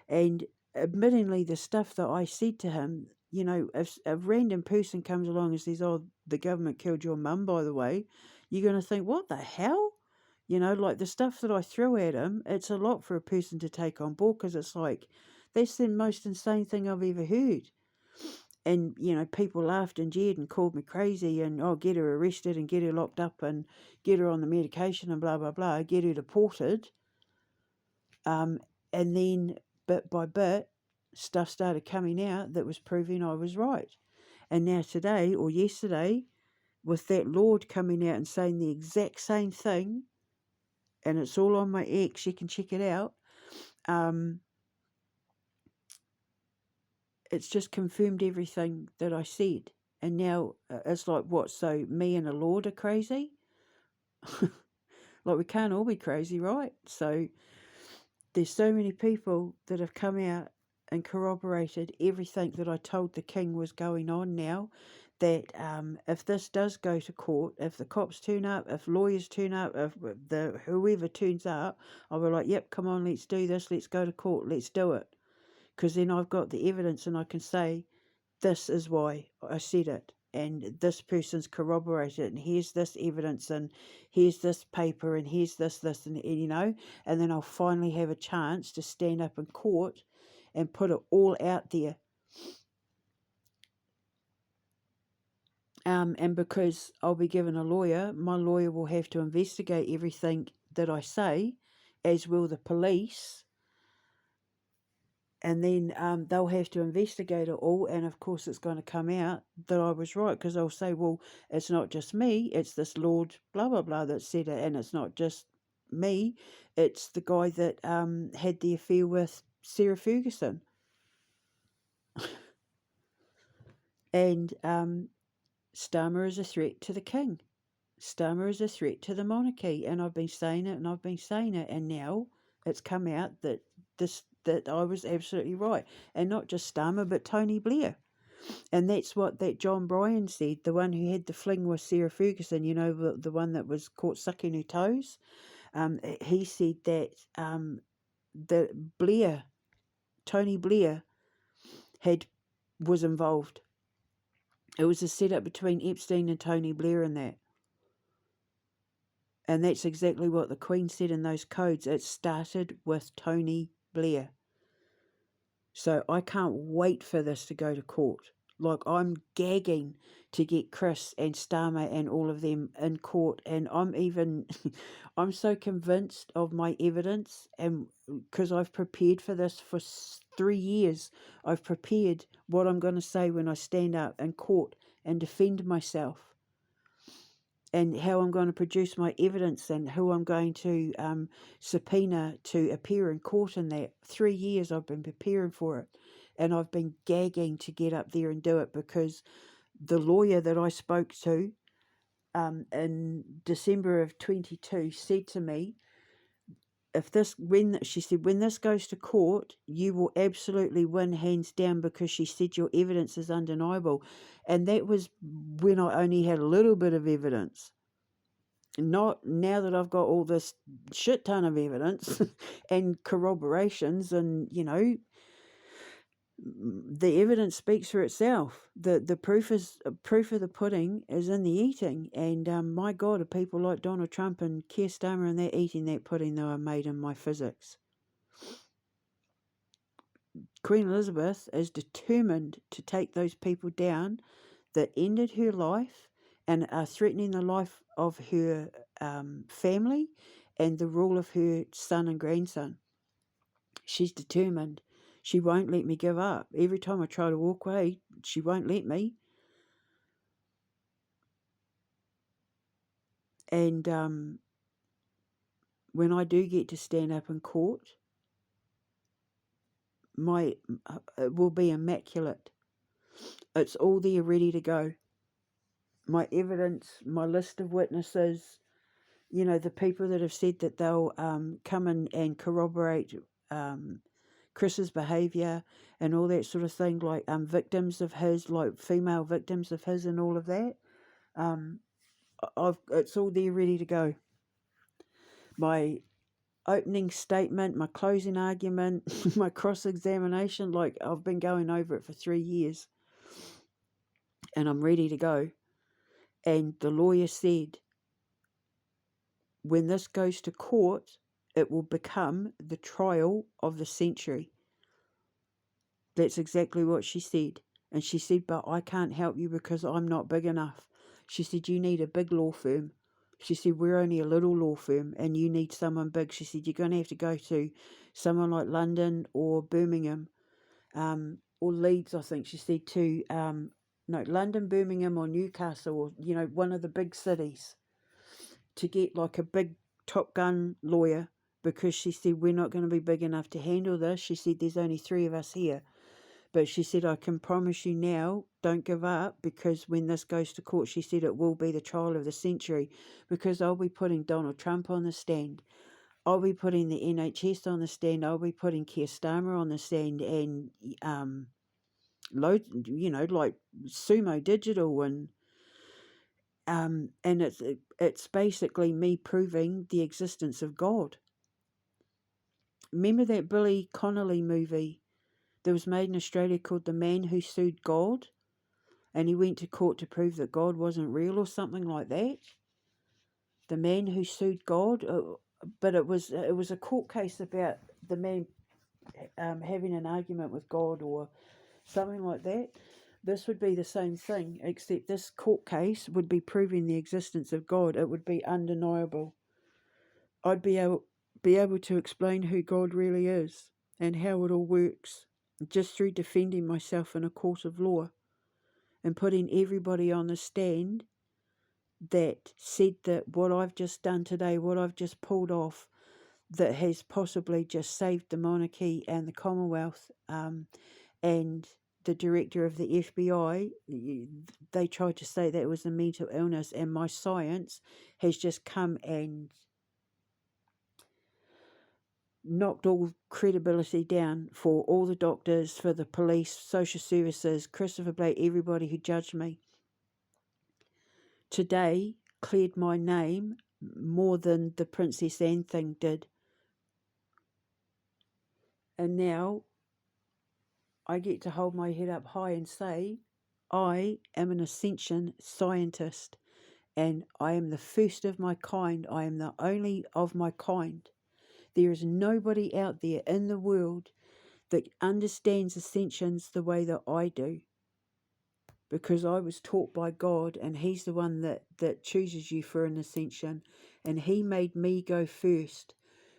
and admittingly, the stuff that I said to him, if a random person comes along and says, "Oh, the government killed your mum," by the way, you're going to think, "What the hell?" Like the stuff that I threw at him, it's a lot for a person to take on board, because it's like, that's the most insane thing I've ever heard. And, people laughed and jeered and called me crazy and, oh, get her arrested and get her locked up and get her on the medication and blah, blah, blah, get her deported. And then, bit by bit, stuff started coming out that was proving I was right. And now today, or yesterday, with that Lord coming out and saying the exact same thing, and it's all on my X, you can check it out, it's just confirmed everything that I said. And now it's like, what, so me and a Lord are crazy? Like, we can't all be crazy, right? So there's so many people that have come out and corroborated everything that I told the king was going on now, that if this does go to court, if the cops turn up, if lawyers turn up, if whoever turns up, I'll be like, yep, come on, let's do this, let's go to court, let's do it. Because then I've got the evidence and I can say, this is why I said it, and this person's corroborated it, and here's this evidence, and here's this paper, and here's this, and and then I'll finally have a chance to stand up in court and put it all out there. And because I'll be given a lawyer, my lawyer will have to investigate everything that I say, as will the police. And then they'll have to investigate it all, and of course it's going to come out that I was right, because they'll say, well, it's not just me, it's this Lord blah blah blah that said it, and it's not just me, it's the guy that had the affair with Sarah Ferguson. And Starmer is a threat to the king. Starmer is a threat to the monarchy, and I've been saying it, and now it's come out that I was absolutely right. And not just Starmer, but Tony Blair. And that's what that John Bryan said, the one who had the fling with Sarah Ferguson, the one that was caught sucking her toes. He said that Tony Blair was involved. It was a setup between Epstein and Tony Blair and that. And that's exactly what the Queen said in those codes. It started with Tony Blair. So I can't wait for this to go to court. Like, I'm gagging to get Chris and Starmer and all of them in court. And I'm so convinced of my evidence, and because I've prepared for this for 3 years. I've prepared what I'm going to say when I stand up in court and defend myself, and how I'm going to produce my evidence, and who I'm going to subpoena to appear in court in that. 3 years I've been preparing for it, and I've been gagging to get up there and do it, because the lawyer that I spoke to in December of 22 said to me, when this goes to court, you will absolutely win hands down, because she said your evidence is undeniable. And that was when I only had a little bit of evidence. Not now that I've got all this shit ton of evidence and corroborations, and The evidence speaks for itself. The proof of the pudding is in the eating. And my God, are people like Donald Trump and Keir Starmer and they're eating that pudding that I made in my physics. Queen Elizabeth is determined to take those people down that ended her life and are threatening the life of her family and the rule of her son and grandson. She's determined. She won't let me give up. Every time I try to walk away, she won't let me. And when I do get to stand up in court, it will be immaculate. It's all there ready to go. My evidence, my list of witnesses, the people that have said that they'll come in and corroborate Chris's behaviour and all that sort of thing, like victims of his, like female victims of his and all of that. It's all there ready to go. My opening statement, my closing argument, my cross-examination, like I've been going over it for 3 years and I'm ready to go. And the lawyer said, when this goes to court, it will become the trial of the century. That's exactly what she said. And she said, but I can't help you because I'm not big enough. She said, you need a big law firm. She said, we're only a little law firm and you need someone big. She said, you're going to have to go to someone like London or Birmingham or Leeds, I think. She said to, London, Birmingham or Newcastle or, one of the big cities to get like a big Top Gun lawyer because she said, we're not going to be big enough to handle this. She said, there's only 3 of us here. But she said, I can promise you now, don't give up, because when this goes to court, she said it will be the trial of the century, because I'll be putting Donald Trump on the stand. I'll be putting the NHS on the stand. I'll be putting Keir Starmer on the stand and, like Sumo Digital and it's basically me proving the existence of God. Remember that Billy Connolly movie that was made in Australia called The Man Who Sued God? And he went to court to prove that God wasn't real or something like that. The Man Who Sued God. But it was a court case about the man having an argument with God or something like that. This would be the same thing, except this court case would be proving the existence of God. It would be undeniable. I'd be able to explain who God really is and how it all works just through defending myself in a court of law and putting everybody on the stand that said that what I've just done today, what I've just pulled off, that has possibly just saved the monarchy and the Commonwealth, and the director of the FBI, they tried to say that it was a mental illness, and my science has just come and knocked all credibility down for all the doctors, for the police, social services, Christopher Blake, everybody who judged me. Today cleared my name more than the Princess Anne thing did. And now I get to hold my head up high and say, I am an ascension scientist and I am the first of my kind. I am the only of my kind. There is nobody out there in the world that understands ascensions the way that I do. Because I was taught by God and He's the one that chooses you for an ascension. And He made me go first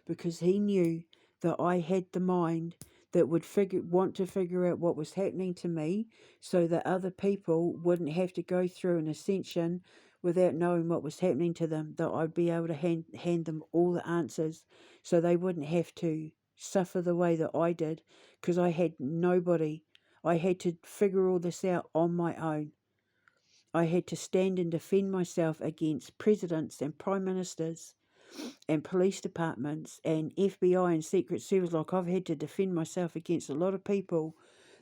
because He knew that I had the mind that would want to figure out what was happening to me so that other people wouldn't have to go through an ascension without knowing what was happening to them, that I'd be able to hand them all the answers so they wouldn't have to suffer the way that I did because I had nobody. I had to figure all this out on my own. I had to stand and defend myself against presidents and prime ministers and police departments and FBI and Secret Service. Like I've had to defend myself against a lot of people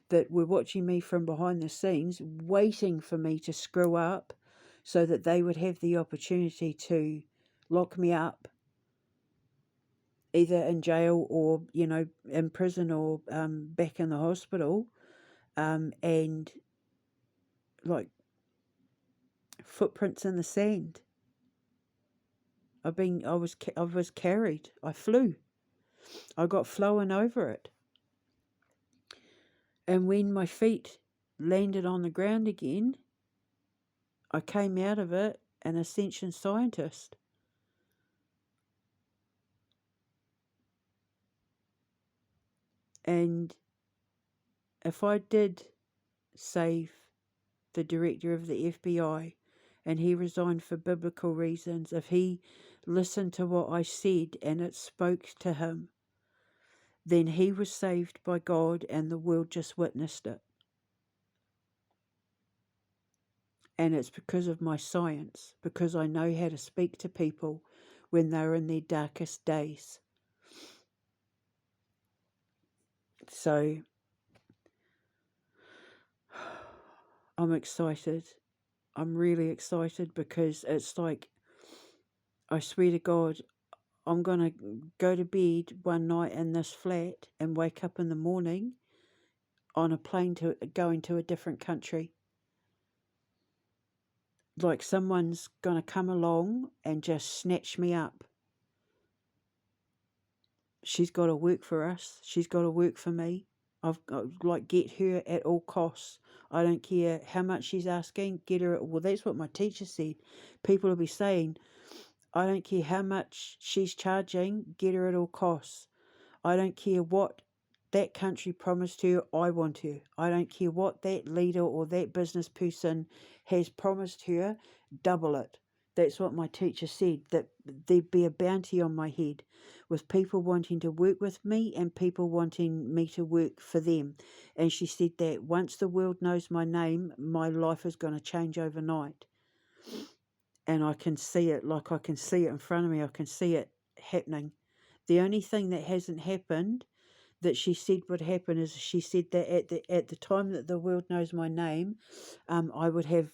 that were watching me from behind the scenes, waiting for me to screw up so that they would have the opportunity to lock me up, either in jail or, in prison or back in the hospital. and like footprints in the sand. I was carried. I flew. I got flown over it. And when my feet landed on the ground again, I came out of it an ascension scientist. And if I did save the director of the FBI and he resigned for biblical reasons, if he listened to what I said and it spoke to him, then he was saved by God and the world just witnessed it. And it's because of my science, because I know how to speak to people when they're in their darkest days. So I'm excited. I'm really excited because it's like, I swear to God, I'm going to go to bed one night in this flat and wake up in the morning on a plane going to a different country. Like someone's going to come along and just snatch me up. She's got to work for us. She's got to work for me. I've got, like, get her at all costs. I don't care how much she's asking, get her. Well, that's what my teacher said. People will be saying, I don't care how much she's charging, get her at all costs. I don't care what that country promised her, I want her. I don't care what that leader or that business person has promised her, double it. That's what my teacher said, that there'd be a bounty on my head with people wanting to work with me and people wanting me to work for them. And she said that once the world knows my name, my life is going to change overnight. And I can see it, like I can see it in front of me. I can see it happening. The only thing that hasn't happened that she said would happen is she said that at the time that the world knows my name, I would have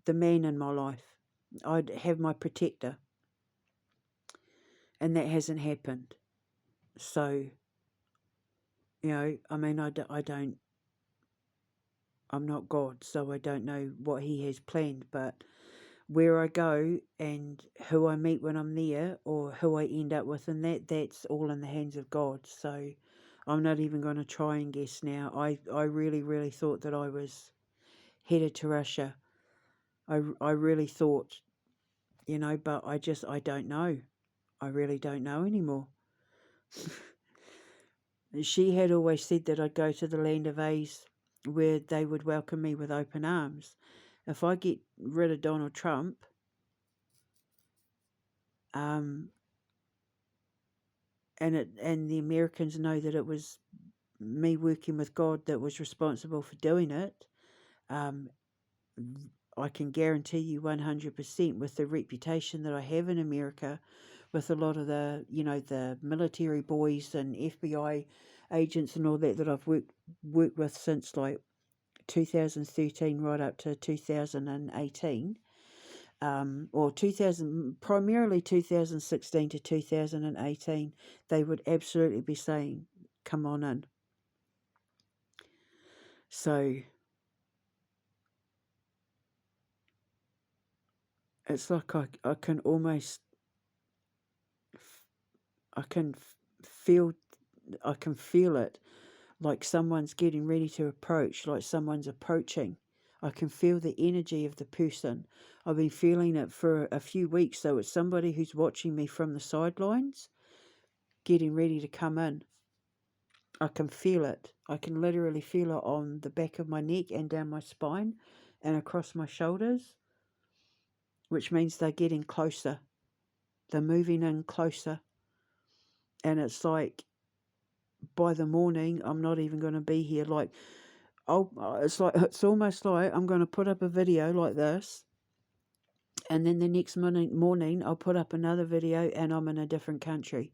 the man in my life. I'd have my protector. And that hasn't happened. So, you know, I mean, I'm not God, so I don't know what he has planned, but where I go and who I meet when I'm there or who I end up with, and that's all in the hands of God. So I'm not even going to try and guess now. I really, really thought that I was headed to Russia. I really thought, you know, but I don't know. I really don't know anymore. She had always said that I'd go to the land of A's where they would welcome me with open arms. If I get rid of Donald Trump, and the Americans know that it was me working with God that was responsible for doing it, I can guarantee you 100% with the reputation that I have in America, with a lot of the, you know, the military boys and FBI agents and all that I've worked with since like 2013 right up to 2018, or primarily 2016 to 2018, they would absolutely be saying, come on in. So it's like I can almost, I can feel, I can feel it, like someone's getting ready to approach, like someone's approaching. I can feel the energy of the person. I've been feeling it for a few weeks, so it's somebody who's watching me from the sidelines, getting ready to come in. I can feel it. I can literally feel it on the back of my neck and down my spine and across my shoulders, which means they're getting closer. They're moving in closer. And it's like, by the morning, I'm not even going to be here. Like, it's almost like I'm going to put up a video like this, and then the next morning I'll put up another video and I'm in a different country.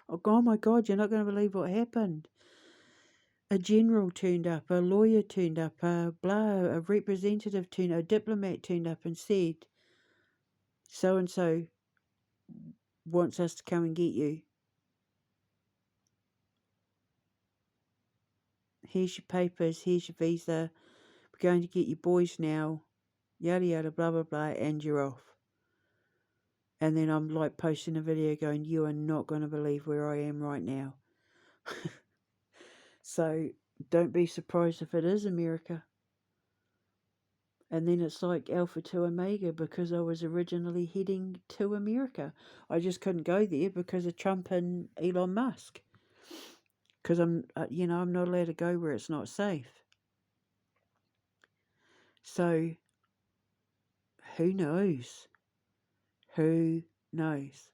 Oh my God, you're not going to believe what happened. A general turned up, a lawyer turned up, a representative turned up, a diplomat turned up and said, so-and-so wants us to come and get you. here's your papers, here's your visa, we're going to get your boys now, yada yada, blah blah blah, and you're off. And then I'm like posting a video going, you are not going to believe where I am right now. So don't be surprised if it is America. And then it's like Alpha to Omega, because I was originally heading to America. I just couldn't go there because of Trump and Elon Musk. Because I'm not allowed to go where it's not safe. So who knows? Who knows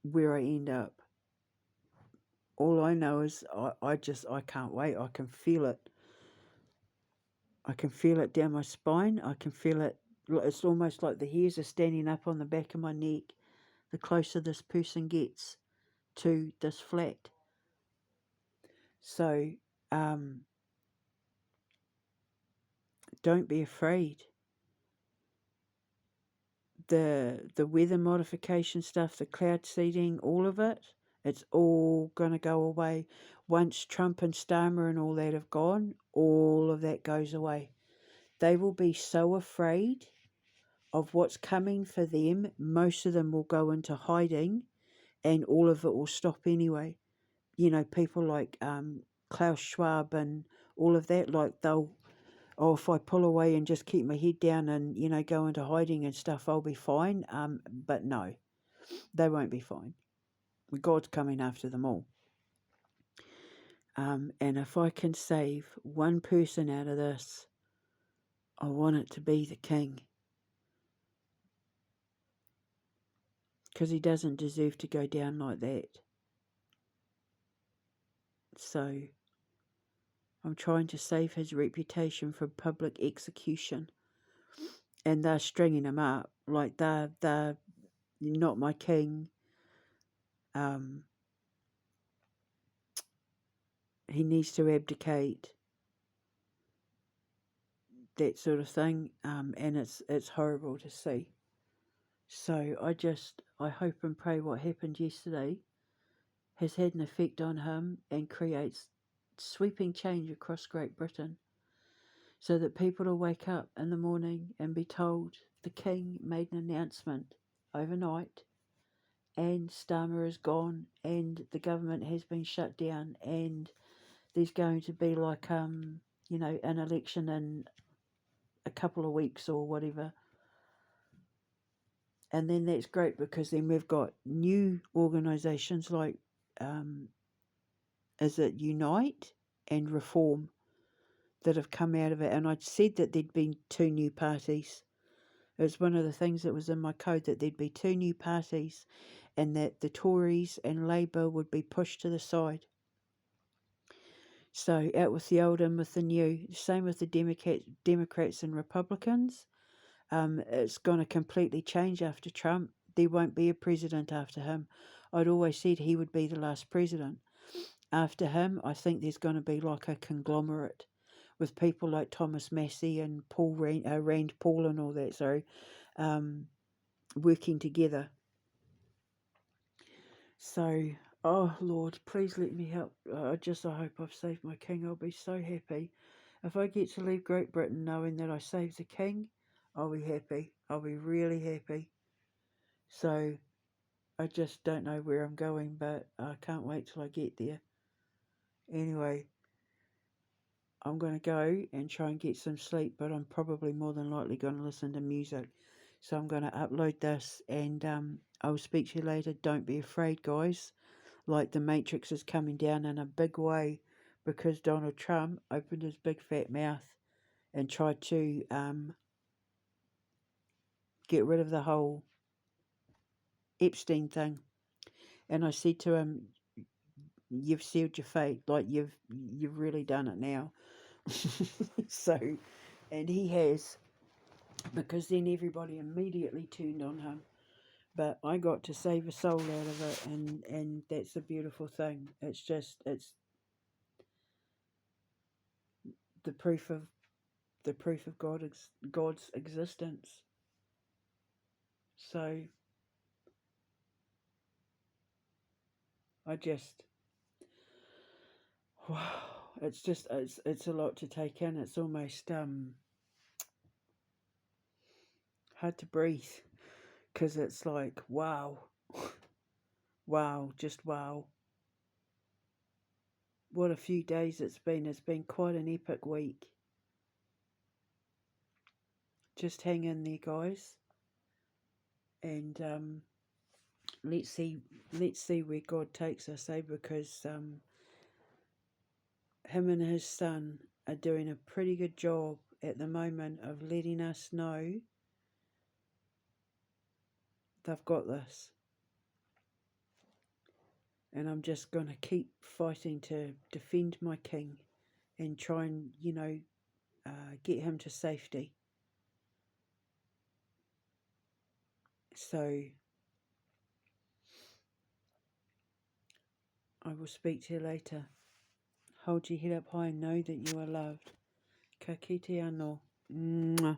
where I end up? All I know is I can't wait. I can feel it. I can feel it down my spine. I can feel it. It's almost like the hairs are standing up on the back of my neck the closer this person gets to this flat. So, don't be afraid. The weather modification stuff, the cloud seeding, all of it, it's all going to go away. Once Trump and Starmer and all that have gone, all of that goes away. They will be so afraid of what's coming for them, most of them will go into hiding, and all of it will stop anyway. You know, people like Klaus Schwab and all of that, like if I pull away and just keep my head down and, go into hiding and stuff, I'll be fine. But no, they won't be fine. God's coming after them all. And if I can save one person out of this, I want it to be the king. Because he doesn't deserve to go down like that. So I'm trying to save his reputation from public execution. And they're stringing him up. Like, they're not my king. He needs to abdicate. That sort of thing. And it's horrible to see. So I hope and pray what happened yesterday has had an effect on him and creates sweeping change across Great Britain, so that people will wake up in the morning and be told the King made an announcement overnight and Starmer is gone and the government has been shut down and there's going to be like an election in a couple of weeks or whatever. And then that's great, because then we've got new organisations like is it Unite and Reform that have come out of it. And I'd said that there'd been two new parties. It was one of the things that was in my code, that there'd be two new parties and that the Tories and Labour would be pushed to the side. So out with the old, in with the new. Same with the Democrats and Republicans. It's going to completely change after Trump. There won't be a president after him. I'd always said he would be the last president. After him, I think there's going to be like a conglomerate with people like Thomas Massey and Rand Paul and all that, working together. So, oh Lord, please let me help. I hope I've saved my king. I'll be so happy. If I get to leave Great Britain knowing that I saved the king, I'll be happy. I'll be really happy. So, I just don't know where I'm going, but I can't wait till I get there. Anyway, I'm going to go and try and get some sleep, but I'm probably more than likely going to listen to music. So I'm going to upload this, and I'll speak to you later. Don't be afraid, guys. Like, the Matrix is coming down in a big way, because Donald Trump opened his big fat mouth and tried to get rid of the whole Epstein thing. And I said to him, you've sealed your fate. Like, you've really done it now. So, and he has, because then everybody immediately turned on him. But I got to save a soul out of it, and that's a beautiful thing. It's the proof of God's existence. So I just, wow, it's just it's a lot to take in. It's almost hard to breathe, because it's like, wow, wow, just wow. What a few days it's been. It's been quite an epic week. Just hang in there, guys, and let's see where God takes us, because him and his son are doing a pretty good job at the moment of letting us know they've got this. And I'm just going to keep fighting to defend my king and try and, get him to safety. So I will speak to you later. Hold your head up high and know that you are loved. Ka kite anō. Mwah.